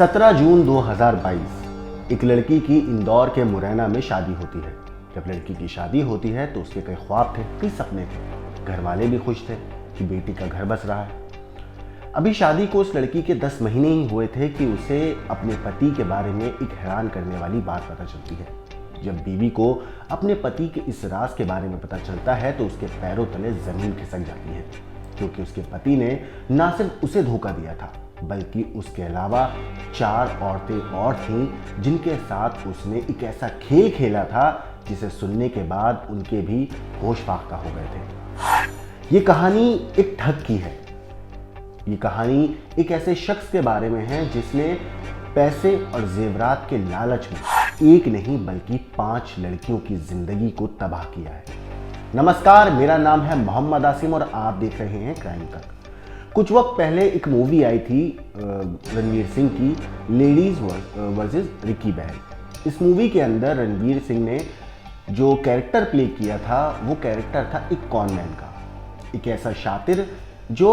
17 जून 2022 एक लड़की की इंदौर के मुरैना में शादी होती है। जब लड़की की शादी होती है तो उसके कई ख्वाब थे, कई सपने थे। घर वाले भी खुश थे कि बेटी का घर बस रहा है। अभी शादी को उस लड़की के 10 महीने ही हुए थे कि उसे अपने पति के बारे में एक हैरान करने वाली बात पता चलती है। जब बीवी को अपने पति के इस राज के बारे में पता चलता है तो उसके पैरों तले जमीन खिसक जाती है, क्योंकि उसके पति ने न सिर्फ उसे धोखा दिया था बल्कि उसके अलावा 4 औरतें और थीं जिनके साथ उसने एक ऐसा खेल खेला था जिसे सुनने के बाद उनके भी होश फाख्ता हो गए थे। ये कहानी एक ठग की है। ये कहानी एक ऐसे शख्स के बारे में है जिसने पैसे और जेवरात के लालच में एक नहीं बल्कि 5 लड़कियों की जिंदगी को तबाह किया है। नमस्कार, मेरा नाम है मोहम्मद आसिम और आप देख रहे हैं क्राइम तक। कुछ वक्त पहले एक मूवी आई थी रणवीर सिंह की, लेडीज वर्सेस रिकी बहल। इस मूवी के अंदर रणवीर सिंह ने जो कैरेक्टर प्ले किया था वो कैरेक्टर था एक कॉनमैन का, एक ऐसा शातिर जो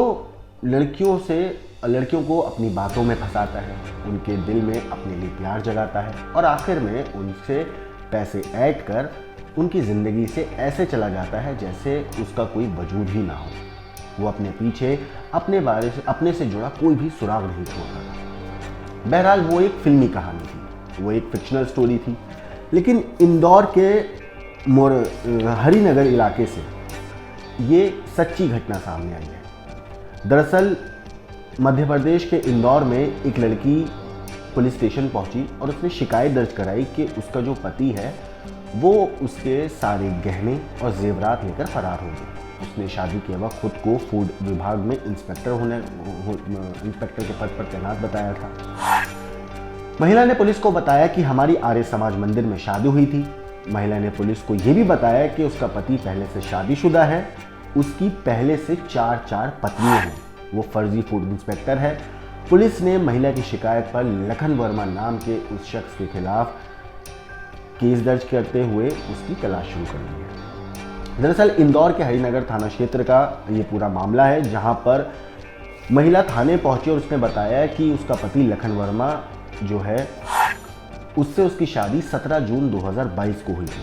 लड़कियों को अपनी बातों में फंसाता है, उनके दिल में अपने लिए प्यार जगाता है और आखिर में उनसे पैसे ऐड कर उनकी ज़िंदगी से ऐसे चला जाता है जैसे उसका कोई वजूद ही ना हो। वो अपने पीछे अपने से जुड़ा कोई भी सुराग नहीं छोड़ता था। बहरहाल वो एक फिल्मी कहानी थी, वो एक फिक्शनल स्टोरी थी, लेकिन इंदौर के हरिनगर इलाके से ये सच्ची घटना सामने आई है। दरअसल मध्य प्रदेश के इंदौर में एक लड़की पुलिस स्टेशन पहुंची और उसने शिकायत दर्ज कराई कि उसका जो पति है वो उसके सारे गहने और जेवरात लेकर फरार हो गए। उसने शादी के वक्त खुद को फूड विभाग में इंस्पेक्टर के पद पर तैनात बताया था। महिला ने पुलिस को बताया कि हमारी आर्य समाज मंदिर में शादी हुई थी। महिला ने पुलिस को यह भी बताया कि उसका पति पहले से शादीशुदा है, उसकी पहले से 4 पत्नियां हैं, वो फर्जी फूड इंस्पेक्टर है। पुलिस ने महिला की शिकायत पर लखन वर्मा नाम के उस शख्स के खिलाफ केस दर्ज करते हुए उसकी तलाश शुरू कर दी है। दरअसल इंदौर के हरिनगर थाना क्षेत्र का ये पूरा मामला है, जहां पर महिला थाने पहुंची और उसने बताया कि उसका पति लखन वर्मा जो है उससे उसकी शादी 17 जून 2022 को हुई थी।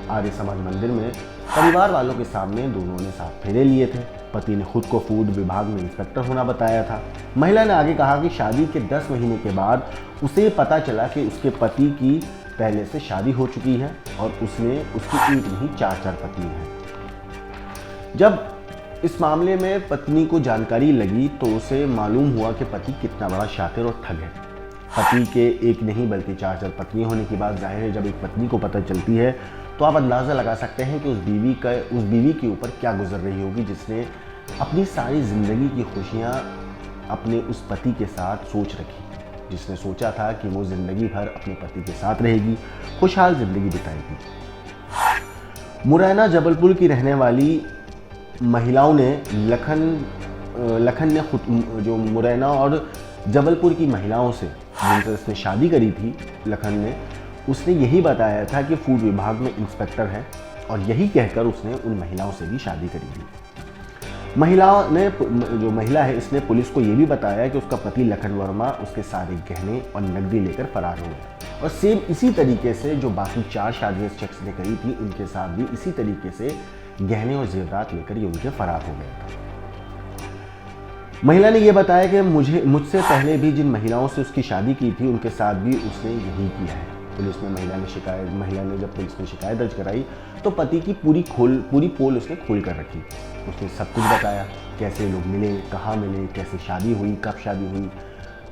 आर्य समाज मंदिर में परिवार वालों के सामने दोनों ने साथ फेरे लिए थे। पति ने खुद को फूड विभाग में इंस्पेक्टर होना बताया था। महिला ने आगे कहा कि शादी के 10 महीने के बाद उसे पता चला कि उसके पति की पहले से शादी हो चुकी है और उसकी एक नहीं 4 पत्नी है। जब इस मामले में पत्नी को जानकारी लगी तो उसे मालूम हुआ कि पति कितना बड़ा शातिर और ठग है। पति के एक नहीं बल्कि 4 पत्नी होने की बात जाहिर है जब एक पत्नी को पता चलती है तो आप अंदाज़ा लगा सकते हैं कि उस बीवी के ऊपर क्या गुजर रही होगी जिसने अपनी सारी ज़िंदगी की खुशियाँ अपने उस पति के साथ सोच रखी, जिसने सोचा था कि वो ज़िंदगी भर अपने पति के साथ रहेगी, खुशहाल ज़िंदगी बिताएगी। मुरैना जबलपुर की रहने वाली महिलाओं ने लखन ने खुद जो मुरैना और जबलपुर की महिलाओं से जिनसे उसने शादी करी थी, लखन ने उसने यही बताया था कि फूड विभाग में इंस्पेक्टर है और यही कहकर उसने उन महिलाओं से भी शादी करी थी। जो महिला है इसने पुलिस को यह भी बताया कि उसका पति लखन वर्मा उसके सारे गहने और नकदी लेकर फरार हो गए और सेम इसी तरीके से जो बाकी 4 शादियां इस शख्स ने करी थी उनके साथ भी इसी तरीके से गहने और जेवरात लेकर ये उनके फरार हो गया था। महिला ने यह बताया कि मुझसे पहले भी जिन महिलाओं से उसकी शादी की थी उनके साथ भी उसने यही किया है। महिला ने जब पुलिस में शिकायत दर्ज कराई तो पति की पूरी पोल उसने खोल कर रखी। उसने सब कुछ बताया, कैसे लोग मिले, कहाँ मिले, कैसे शादी हुई, कब शादी हुई।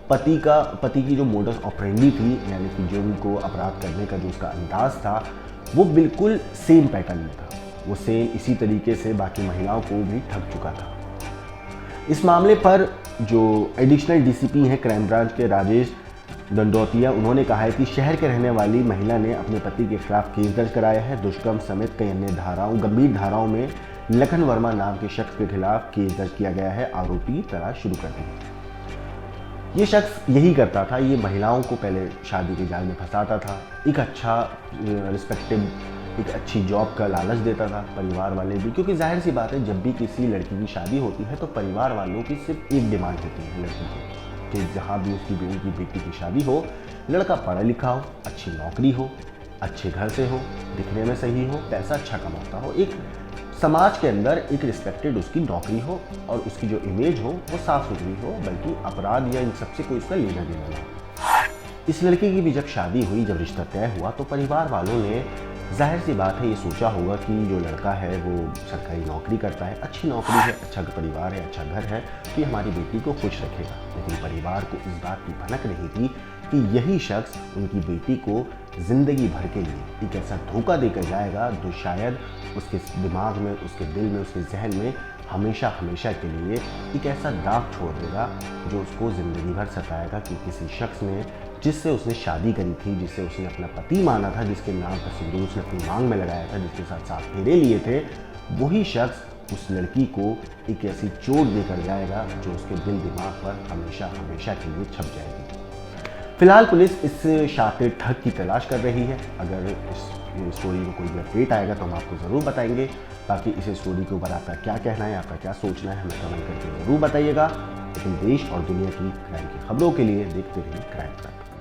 पति की जो मोडस ऑपरेंडी थी, यानी कि जो उनको अपराध करने का जो उसका अंदाज था वो बिल्कुल सेम पैटर्न में था। वो सेम इसी तरीके से बाकी महिलाओं को भी ठग चुका था। इस मामले पर जो एडिशनल डीसीपी हैं क्राइम ब्रांच के राजेश दंडोतिया, उन्होंने कहा है कि शहर के रहने वाली महिला ने अपने पति के खिलाफ केस दर्ज कराया है। दुष्कर्म समेत कई अन्य गंभीर धाराओं में लखन वर्मा नाम के शख्स के खिलाफ केस दर्ज किया गया है। आरोपी तलाश शुरू कर दी। ये शख्स यही करता था, ये महिलाओं को पहले शादी के जाल में फंसाता था, एक अच्छा रिस्पेक्टिव एक अच्छी जॉब का लालच देता था परिवार वाले भी, क्योंकि जाहिर सी बात है जब भी किसी लड़की की शादी होती है तो परिवार वालों की सिर्फ एक डिमांड होती है लड़की की कि जहाँ भी उसकी बेटी की शादी हो, लड़का पढ़ा लिखा हो, अच्छी नौकरी हो, अच्छे घर से हो, दिखने में सही हो, पैसा अच्छा कमाता हो, एक समाज के अंदर एक रिस्पेक्टेड उसकी नौकरी हो और उसकी जो इमेज हो वो साफ सुथरी हो, बल्कि अपराध या इन सबसे कोई उसका लेना देना ना हो। इस लड़के की भी जब शादी हुई, जब रिश्ता तय हुआ, तो परिवार वालों ने जाहिर सी बात है ये सोचा होगा कि जो लड़का है वो सरकारी नौकरी करता है, अच्छी नौकरी है, अच्छा परिवार है, अच्छा घर है, तो ये हमारी बेटी को खुश रखेगा। लेकिन परिवार को इस बात की भनक नहीं थी कि यही शख्स उनकी बेटी को ज़िंदगी भर के लिए एक ऐसा धोखा देकर जाएगा जो शायद उसके दिमाग में, उसके दिल में, उसके जहन में हमेशा हमेशा के लिए एक ऐसा दाग छोड़ देगा जो उसको ज़िंदगी भर सताएगा कि किसी शख्स ने, जिससे उसने शादी करी थी, जिसे उसने अपना पति माना था, जिसके नाम का सिंदूर उसने अपनी मांग में लगाया था, जिसके साथ 7 फेरे लिए थे, वही शख्स उस लड़की को एक ऐसी चोट देकर जाएगा जो उसके दिल दिमाग पर हमेशा हमेशा के लिए छप जाएगी। फिलहाल पुलिस इस शातिर ठग की तलाश कर रही है। अगर इस स्टोरी में कोई भी अपडेट आएगा तो हम आपको ज़रूर बताएंगे। बाकी इस स्टोरी के ऊपर आपका क्या कहना है, आपका क्या सोचना है, हमें कमेंट करके ज़रूर बताइएगा। लेकिन देश और दुनिया की क्राइम की खबरों के लिए देखते रहिए क्राइम तक।